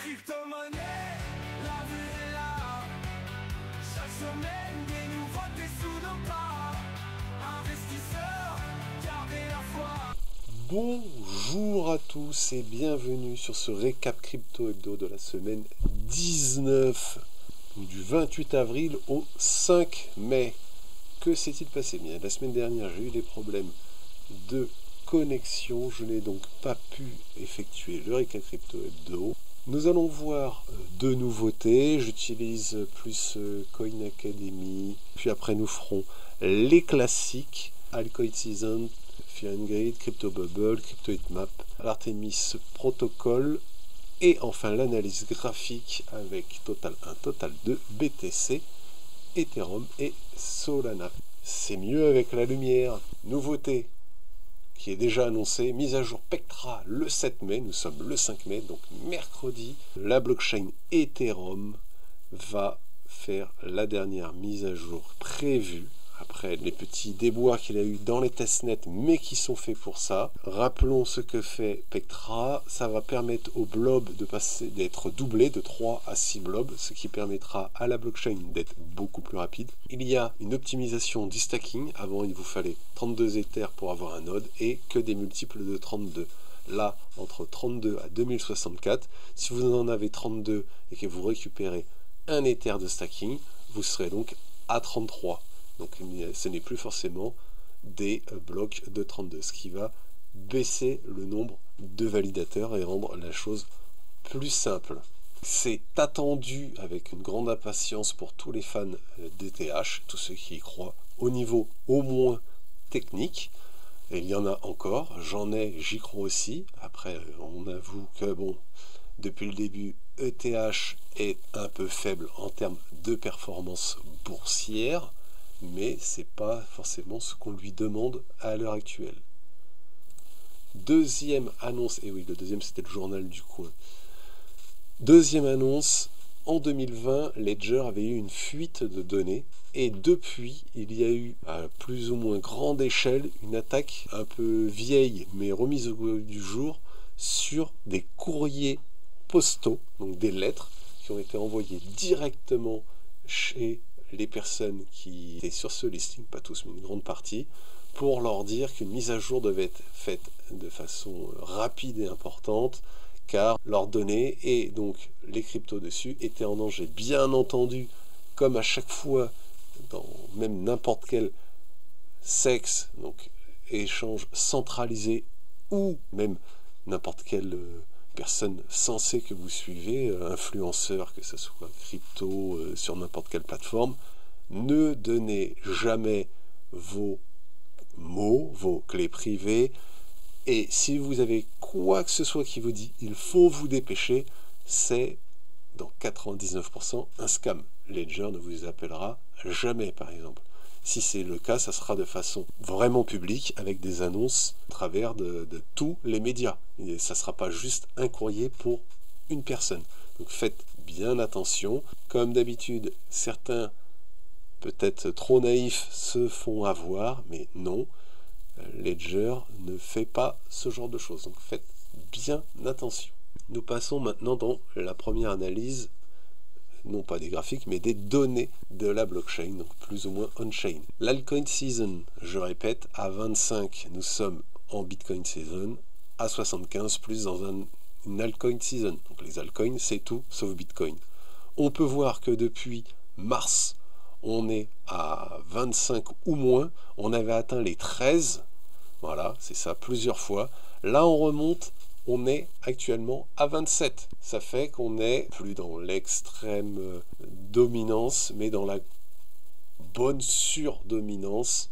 crypto-monnaie, l'avenir est là. Chaque semaine, des nouveautés sous nos pas. Investisseurs, gardez la foi. Bonjour à tous et bienvenue sur ce récap crypto hebdo de la semaine 19, du 28 avril au 5 mai. Que s'est-il passé? Bien, la semaine dernière, j'ai eu des problèmes de connexion, je n'ai donc pas pu effectuer le récap crypto hebdo. Nous allons voir deux nouveautés. J'utilise plus Coin Academy, puis après nous ferons les classiques Altcoin Season, Fear and Greed, Crypto Bubble, Crypto Heatmap, l'Artemis Protocol et enfin l'analyse graphique avec un total de BTC, Ethereum et Solana. C'est mieux avec la lumière. Nouveauté qui est déjà annoncée, mise à jour Pectra le 7 mai, nous sommes le 5 mai, donc mercredi, la blockchain Ethereum va faire la dernière mise à jour prévue, après les petits déboires qu'il a eu dans les testnets, mais qui sont faits pour ça. Rappelons ce que fait Pectra, ça va permettre aux blobs d'être doublés de 3 à 6 blobs, ce qui permettra à la blockchain d'être beaucoup plus rapide. Il y a une optimisation du stacking, avant il vous fallait 32 Ethers pour avoir un node, et que des multiples de 32. Là, entre 32 à 2064, si vous en avez 32 et que vous récupérez un Ether de stacking, vous serez donc à 33. Donc ce n'est plus forcément des blocs de 32, ce qui va baisser le nombre de validateurs et rendre la chose plus simple. C'est attendu avec une grande impatience pour tous les fans d'ETH, tous ceux qui y croient, au niveau au moins technique. Et il y en a encore, j'y crois aussi. Après, on avoue que bon, depuis le début, ETH est un peu faible en termes de performance boursière, mais c'est pas forcément ce qu'on lui demande à l'heure actuelle. Deuxième annonce, et oui, le deuxième c'était le journal du coin. Deuxième annonce, en 2020, Ledger avait eu une fuite de données, et depuis, il y a eu à plus ou moins grande échelle une attaque un peu vieille, mais remise au goût du jour, sur des courriers postaux, donc des lettres, qui ont été envoyées directement chez les personnes qui étaient sur ce listing, pas tous mais une grande partie, pour leur dire qu'une mise à jour devait être faite de façon rapide et importante, car leurs données et donc les cryptos dessus étaient en danger. Bien entendu, comme à chaque fois, dans même n'importe quel sexe, donc échange centralisé, ou même n'importe quelle personne censée que vous suivez, influenceur, que ce soit crypto, sur n'importe quelle plateforme, ne donnez jamais vos mots, vos clés privées, et si vous avez quoi que ce soit qui vous dit il faut vous dépêcher, c'est dans 99% un scam. Ledger ne vous appellera jamais, par exemple. Si c'est le cas, ça sera de façon vraiment publique, avec des annonces à travers de tous les médias. Et ça ne sera pas juste un courrier pour une personne. Donc faites bien attention. Comme d'habitude, certains, peut-être trop naïfs, se font avoir, mais non. Ledger ne fait pas ce genre de choses. Donc faites bien attention. Nous passons maintenant dans la première analyse, non pas des graphiques, mais des données de la blockchain, donc plus ou moins on-chain. L'altcoin season, je répète, à 25, nous sommes en Bitcoin season, à 75, plus dans une altcoin season. Donc les altcoins, c'est tout, sauf Bitcoin. On peut voir que depuis mars, on est à 25 ou moins, on avait atteint les 13, voilà, c'est ça, plusieurs fois. Là, on remonte, on est actuellement à 27. Ça fait qu'on n'est plus dans l'extrême dominance, mais dans la bonne surdominance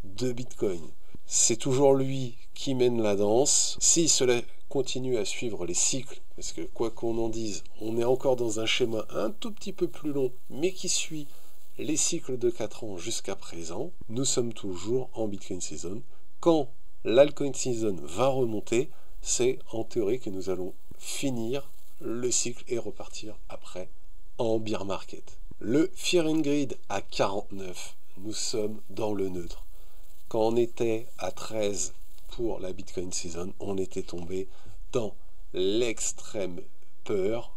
de Bitcoin. C'est toujours lui qui mène la danse. Si cela continue à suivre les cycles, parce que quoi qu'on en dise, on est encore dans un schéma un tout petit peu plus long, mais qui suit les cycles de 4 ans jusqu'à présent, nous sommes toujours en Bitcoin Season. Quand l'altcoin Season va remonter, c'est en théorie que nous allons finir le cycle et repartir après en bear market. Le Fear and Greed à 49, nous sommes dans le neutre. Quand on était à 13 pour la Bitcoin Season, on était tombé dans l'extrême peur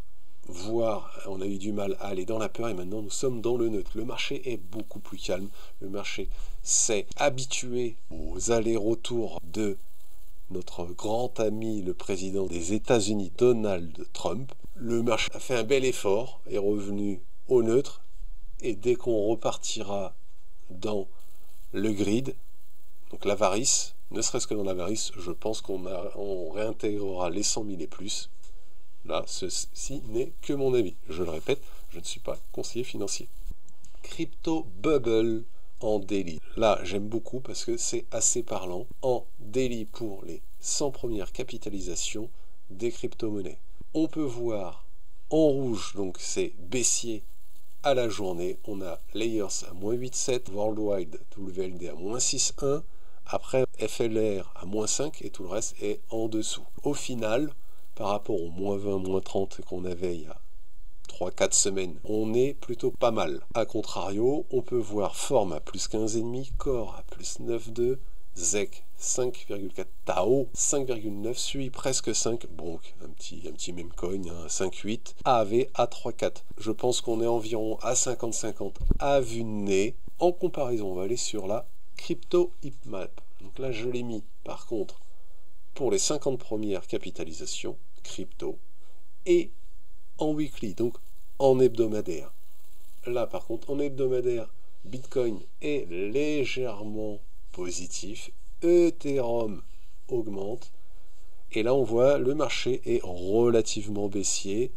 voir, on a eu du mal à aller dans la peur et maintenant nous sommes dans le neutre. Le marché est beaucoup plus calme. Le marché s'est habitué aux allers-retours de notre grand ami, le président des États-Unis, Donald Trump. Le marché a fait un bel effort, est revenu au neutre et dès qu'on repartira dans le grid, donc l'avarice, ne serait-ce que dans l'avarice, je pense qu'on réintégrera les 100 000 et plus. Là, ceci n'est que mon avis. Je le répète, je ne suis pas conseiller financier. Crypto Bubble en daily. Là, j'aime beaucoup parce que c'est assez parlant. En daily pour les 100 premières capitalisations des crypto-monnaies. On peut voir en rouge, donc c'est baissier à la journée. On a Layers à moins 8,7, Worldwide WLD à moins 6,1, après FLR à moins 5 et tout le reste est en dessous. Au final, par rapport au moins 20, moins 30 qu'on avait il y a 3-4 semaines, on est plutôt pas mal. A contrario, on peut voir Form à plus 15,5, Core à plus 9,2, ZEC 5,4, Tao 5,9, Sui presque 5, bon, un petit meme coin, hein, 5,8, AAV à 3,4. Je pense qu'on est environ à 50-50 à vue de nez. En comparaison, on va aller sur la Crypto Heatmap. Donc là, je l'ai mis par contre pour les 50 premières capitalisations crypto et en weekly, donc en hebdomadaire. Là, par contre, en hebdomadaire, Bitcoin est légèrement positif, Ethereum augmente, et là, on voit le marché est relativement baissier.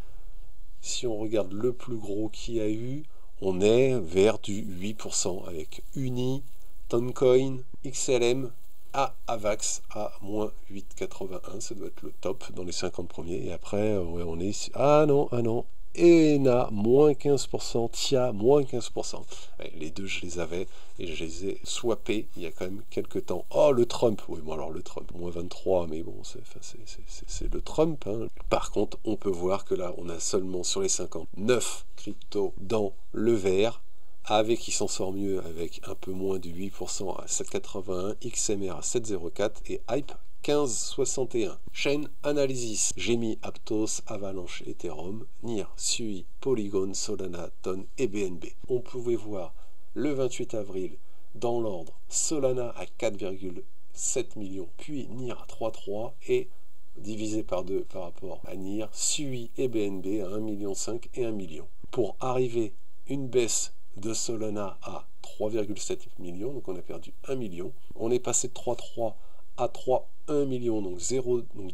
Si on regarde le plus gros qu'il y a eu, on est vers du 8% avec Uni, Toncoin, XLM, à Avax à moins 8,81, ça doit être le top dans les 50 premiers, et après ouais, on est, ah non, ENA moins 15%, TIA moins 15%, ouais, les deux je les avais, et je les ai swappés il y a quand même quelques temps. Oh le Trump, oui bon alors le Trump, moins 23, mais bon c'est le Trump, hein. Par contre on peut voir que là on a seulement sur les 59 cryptos dans le vert, AV qui s'en sort mieux avec un peu moins de 8% à 7,81, XMR à 7,04 et Hype 15,61. Chain Analysis, j'ai mis Aptos, Avalanche, Ethereum, NIR, Sui, Polygon, Solana, Ton et BNB. On pouvait voir le 28 avril dans l'ordre Solana à 4,7 millions, puis NIR à 3,3 et divisé par 2 par rapport à NIR, Sui et BNB à 1,5 million et 1 million. Pour arriver une baisse de Solana à 3,7 millions, donc on a perdu 1 million. On est passé de 3,3 à 3,1 million, donc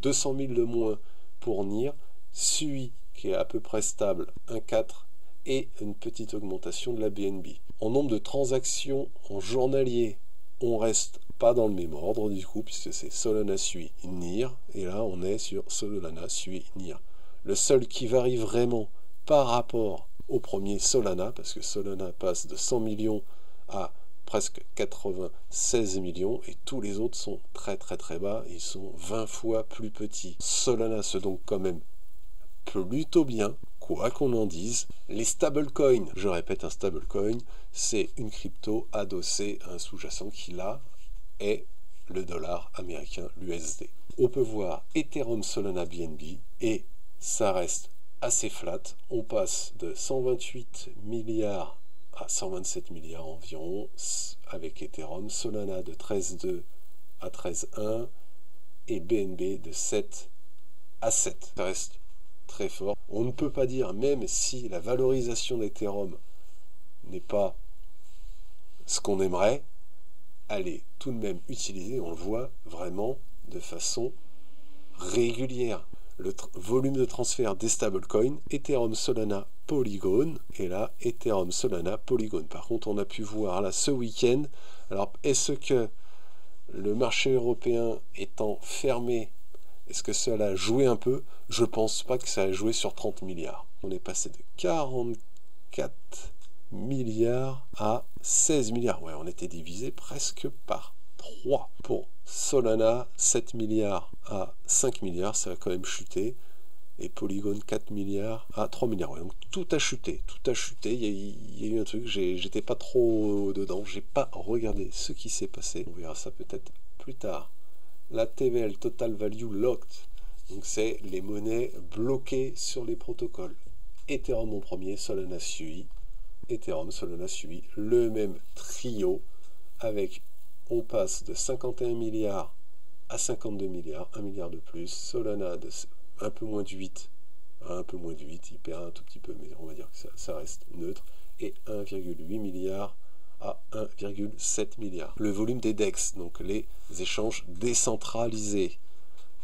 200 000 de moins pour NIR. Sui qui est à peu près stable, 1,4 et une petite augmentation de la BNB. En nombre de transactions en journalier, on reste pas dans le même ordre du coup, puisque c'est Solana, Sui, NIR, et là on est sur Solana, Sui, NIR. Le seul qui varie vraiment par rapport au premier Solana, parce que Solana passe de 100 millions à presque 96 millions, et tous les autres sont très bas, ils sont 20 fois plus petits. Solana se donc quand même plutôt bien, quoi qu'on en dise. Les stablecoins, je répète, un stablecoin, c'est une crypto adossée à un sous-jacent qui là est le dollar américain, l'USD. On peut voir Ethereum, Solana, BNB, et ça reste assez flat. On passe de 128 milliards à 127 milliards environ avec Ethereum, Solana de 13,2 à 13,1 et BNB de 7 à 7. Ça reste très fort. On ne peut pas dire, même si la valorisation d'Ethereum n'est pas ce qu'on aimerait, elle est tout de même utilisée, on le voit vraiment de façon régulière. Le volume de transfert des stablecoins, Ethereum, Solana, Polygon, et là, Ethereum, Solana, Polygon. Par contre, on a pu voir là ce week-end, alors est-ce que le marché européen étant fermé, est-ce que cela a joué un peu? Je pense pas que ça a joué sur 30 milliards. On est passé de 44 milliards à 16 milliards. Ouais, on était divisé presque par 3. Pour Solana, 7 milliards à 5 milliards, ça a quand même chuté. Et Polygon, 4 milliards à 3 milliards. Ouais, donc tout a chuté, Il y a eu un truc, j'étais pas trop dedans, j'ai pas regardé ce qui s'est passé. On verra ça peut-être plus tard. La TVL, Total Value Locked, donc c'est les monnaies bloquées sur les protocoles. Ethereum en premier, Solana suit, Ethereum, Solana suit, le même trio avec, on passe de 51 milliards à 52 milliards, 1 milliard de plus, Solana de un peu moins de 8, il perd un tout petit peu, mais on va dire que ça reste neutre, et 1,8 milliard à 1,7 milliard. Le volume des DEX, donc les échanges décentralisés.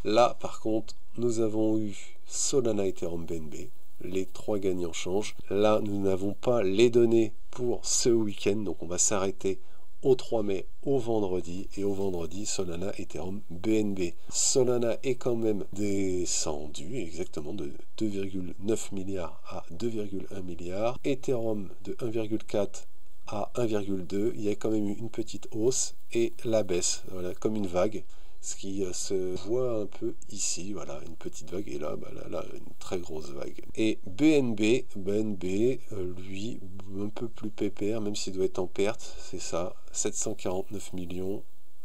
Là, par contre, nous avons eu Solana, Ethereum, BNB. Les trois gagnants changent. Là, nous n'avons pas les données pour ce week-end, donc on va s'arrêter au 3 mai, au vendredi, et au vendredi, Solana, Ethereum, BNB. Solana est quand même descendu, exactement, de 2,9 milliards à 2,1 milliards. Ethereum de 1,4 à 1,2, il y a quand même eu une petite hausse, et la baisse, voilà, comme une vague, ce qui se voit un peu ici, voilà, une petite vague, et là, là, une très grosse vague. Et BNB, lui, un peu plus pépère, même s'il doit être en perte, c'est ça, 749 millions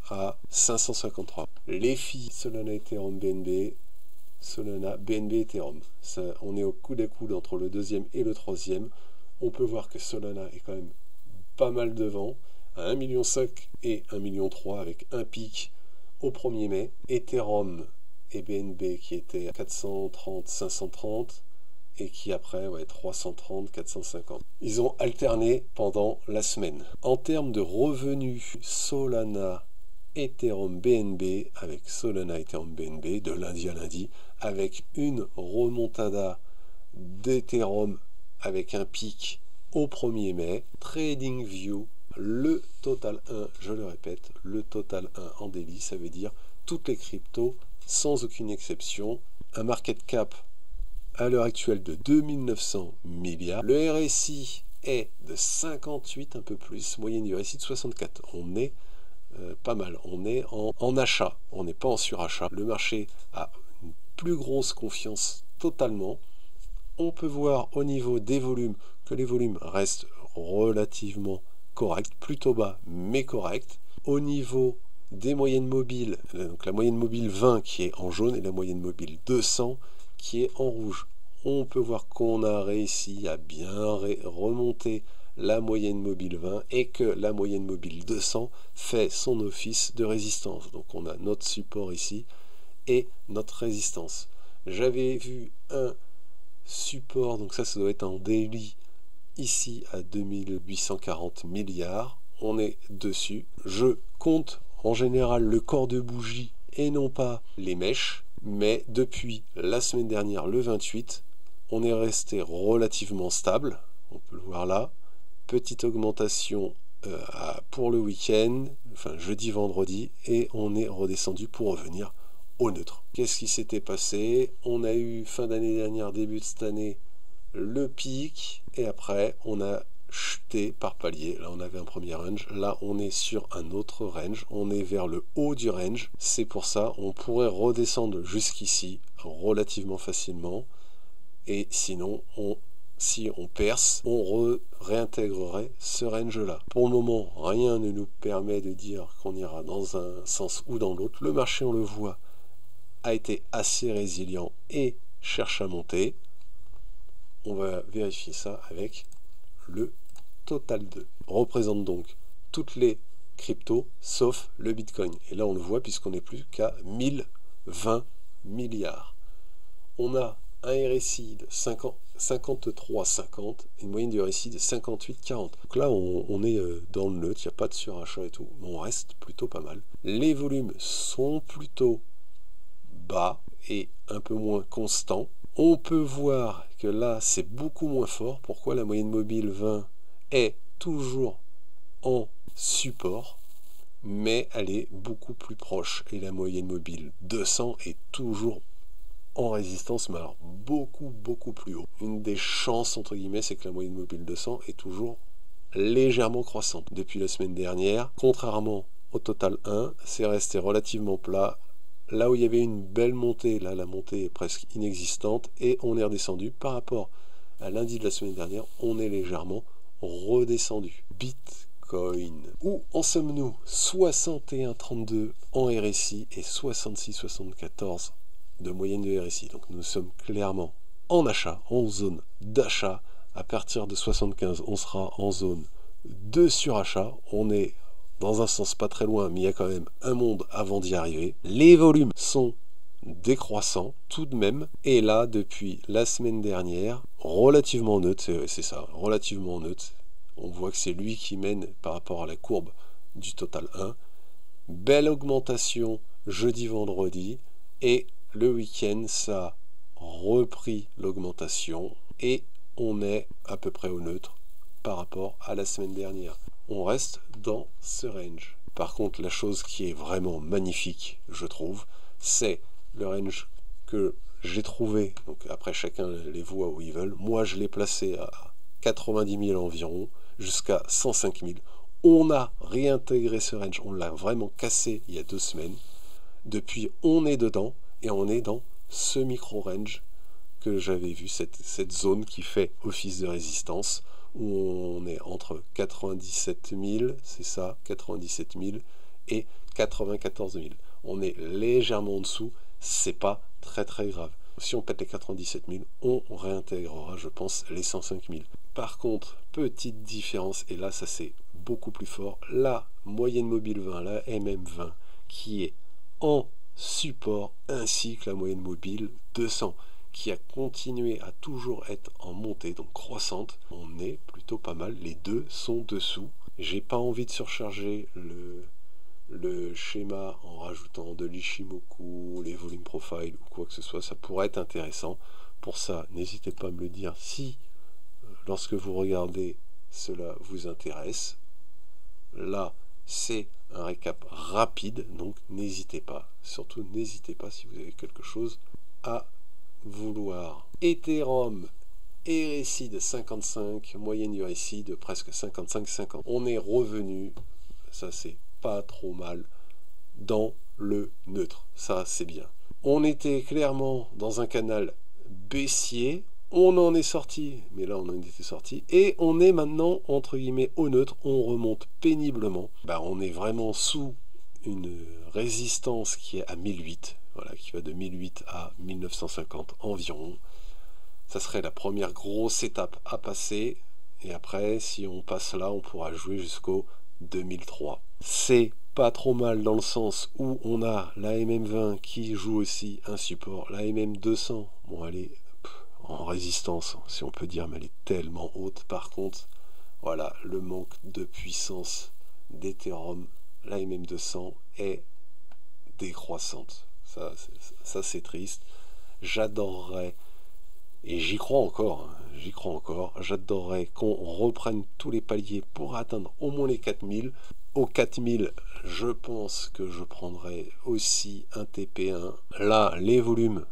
à 553. Les filles, Solana, Ethereum, BNB, Solana, BNB, Ethereum. Ça, on est au coude à coude entre le deuxième et le troisième. On peut voir que Solana est quand même pas mal devant, à 1,5 million et 1,3 million avec un pic au 1er mai. Ethereum et BNB qui étaient à 430, 530 et qui après, 330, 450. Ils ont alterné pendant la semaine. En termes de revenus, Solana, Ethereum, BNB, avec Solana, Ethereum, BNB, de lundi à lundi, avec une remontada d'Ethereum avec un pic au 1er mai. TradingView, le total 1, je le répète, le total 1 en daily, ça veut dire toutes les cryptos, sans aucune exception. Un market cap à l'heure actuelle de 2900 milliards. Le RSI est de 58, un peu plus, moyenne du RSI de 64. On est pas mal, on est en achat, on n'est pas en surachat. Le marché a une plus grosse confiance totalement. On peut voir au niveau des volumes que les volumes restent relativement corrects, plutôt bas mais corrects. Au niveau des moyennes mobiles, donc la moyenne mobile 20 qui est en jaune et la moyenne mobile 200 qui est en rouge. On peut voir qu'on a réussi à bien remonter la moyenne mobile 20 et que la moyenne mobile 200 fait son office de résistance. Donc on a notre support ici et notre résistance. J'avais vu un support, donc ça doit être en daily, ici à 2840 milliards. On est dessus. Je compte en général le corps de bougie et non pas les mèches. Mais depuis la semaine dernière, le 28, on est resté relativement stable. On peut le voir là. Petite augmentation pour le week-end, enfin jeudi, vendredi, et on est redescendu pour revenir au neutre. Qu'est-ce qui s'était passé? On a eu fin d'année dernière, début de cette année, le pic, et après on a chuté par palier. Là on avait un premier range, là on est sur un autre range, on est vers le haut du range. C'est pour ça on pourrait redescendre jusqu'ici relativement facilement, et sinon si on perce, on réintégrerait ce range là. Pour le moment, rien ne nous permet de dire qu'on ira dans un sens ou dans l'autre. Le marché, on le voit, a été assez résilient et cherche à monter. On va vérifier ça avec le total 2. Représente donc toutes les cryptos sauf le Bitcoin. Et là on le voit puisqu'on n'est plus qu'à 1020 milliards. On a un RSI de 53,50, une moyenne du RSI de 58,40. Donc là on est dans le neutre, il n'y a pas de surachat et tout, mais on reste plutôt pas mal. Les volumes sont plutôt bas et un peu moins constants. On peut voir que là c'est beaucoup moins fort. Pourquoi? La moyenne mobile 20 est toujours en support, mais elle est beaucoup plus proche, et la moyenne mobile 200 est toujours en résistance, mais alors beaucoup plus haut. Une des chances entre guillemets, c'est que la moyenne mobile 200 est toujours légèrement croissante depuis la semaine dernière. Contrairement au total 1, c'est resté relativement plat. Là où il y avait une belle montée, là la montée est presque inexistante, et on est redescendu par rapport à lundi de la semaine dernière. On est légèrement redescendu. Bitcoin, où en sommes-nous? 61,32 en RSI et 66,74 de moyenne de RSI. Donc nous sommes clairement en achat, en zone d'achat. À partir de 75, on sera en zone de surachat. On est dans un sens pas très loin, mais il y a quand même un monde avant d'y arriver. Les volumes sont décroissants tout de même. Et là, depuis la semaine dernière, relativement neutre, c'est ça, relativement neutre. On voit que c'est lui qui mène par rapport à la courbe du total 1. Belle augmentation jeudi-vendredi. Et le week-end, ça a repris l'augmentation. Et on est à peu près au neutre par rapport à la semaine dernière. On reste dans ce range. Par contre, la chose qui est vraiment magnifique, je trouve, c'est le range que j'ai trouvé. Donc après, chacun les voit où ils veulent. Moi, je l'ai placé à 90 000 environ, jusqu'à 105 000. On a réintégré ce range. On l'a vraiment cassé il y a 2 semaines. Depuis, on est dedans et on est dans ce micro-range que j'avais vu, cette zone qui fait office de résistance, où on est entre 97 000, c'est ça, 97 000 et 94 000. On est légèrement en dessous, c'est pas très très grave. Si on pète les 97 000, on réintégrera, je pense, les 105 000. Par contre, petite différence, et là ça c'est beaucoup plus fort, la moyenne mobile 20, la MM20, qui est en support, ainsi que la moyenne mobile 200, qui a continué à toujours être en montée, donc croissante. On est plutôt pas mal, les deux sont dessous. J'ai pas envie de surcharger le schéma en rajoutant de l'Ishimoku, les volume profile ou quoi que ce soit, ça pourrait être intéressant. Pour ça, n'hésitez pas à me le dire si, lorsque vous regardez, cela vous intéresse. Là, c'est un récap rapide, donc n'hésitez pas. Surtout, n'hésitez pas si vous avez quelque chose à vouloir. Ethereum, RSI de 55, moyenne du RSI de presque 55-50. On est revenu, ça c'est pas trop mal, dans le neutre. Ça c'est bien. On était clairement dans un canal baissier. On en est sorti, mais là on en était sorti. Et on est maintenant, entre guillemets, au neutre. On remonte péniblement. On est vraiment sous une résistance qui est à 1008. Voilà, qui va de 1008 à 1950 environ. Ça serait la première grosse étape à passer. Et après, si on passe là, on pourra jouer jusqu'au 2003. C'est pas trop mal dans le sens où on a la MM20 qui joue aussi un support. La MM200, bon, elle est en résistance, si on peut dire, mais elle est tellement haute. Par contre, voilà, le manque de puissance d'Ethereum, la MM200 est décroissante. Ça c'est triste. J'adorerais, et j'y crois encore, j'adorerais qu'on reprenne tous les paliers pour atteindre au moins les 4000. Aux 4000, je pense que je prendrai aussi un TP1. Là, les volumes,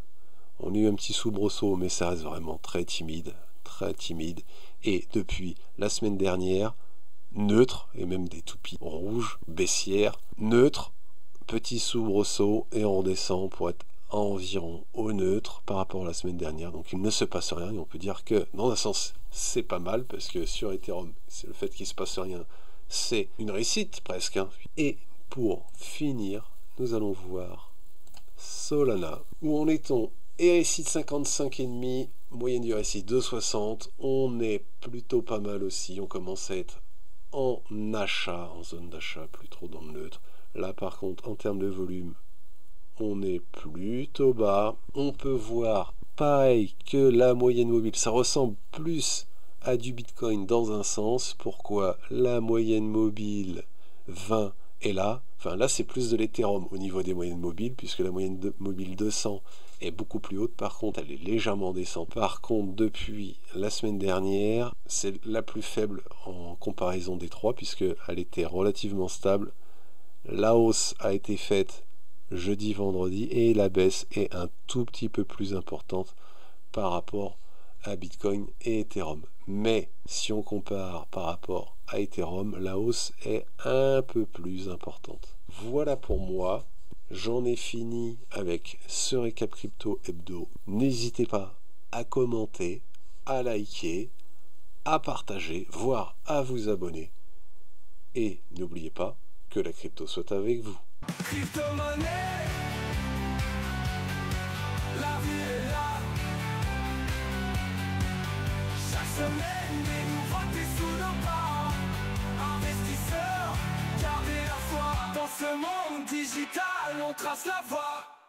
on a eu un petit soubresaut, mais ça reste vraiment très timide. Et depuis la semaine dernière, neutre, et même des toupies rouges, baissières, neutre, petit soubresaut, et on redescend pour être environ au neutre par rapport à la semaine dernière. Donc il ne se passe rien, et on peut dire que dans un sens c'est pas mal, parce que sur Ethereum, c'est le fait qu'il se passe rien, c'est une réussite presque. Et pour finir, nous allons voir Solana, où en est-on? RSI de 55,5, moyenne du RSI de 60. On est plutôt pas mal aussi, on commence à être en achat, en zone d'achat, plus trop dans le neutre. Là par contre, en termes de volume, on est plutôt bas. On peut voir pareil que la moyenne mobile, ça ressemble plus à du Bitcoin dans un sens. Pourquoi? La moyenne mobile 20 est là. Enfin là c'est plus de l'Ethereum au niveau des moyennes mobiles, puisque la moyenne mobile 200 est beaucoup plus haute. Par contre elle est légèrement descendante. Par contre depuis la semaine dernière, c'est la plus faible en comparaison des trois, puisqu'elle était relativement stable. La hausse a été faite jeudi, vendredi, et la baisse est un tout petit peu plus importante par rapport à Bitcoin et Ethereum. Mais si on compare par rapport à Ethereum, la hausse est un peu plus importante. Voilà pour moi, j'en ai fini avec ce récap crypto hebdo. N'hésitez pas à commenter, à liker, à partager, voire à vous abonner. Et n'oubliez pas que la crypto soit avec vous. Crypto-monnaie, la vie est là, semaine, des nouveautés sous nos pas. Investisseurs, gardez la foi. Dans ce monde digital, on trace la voie.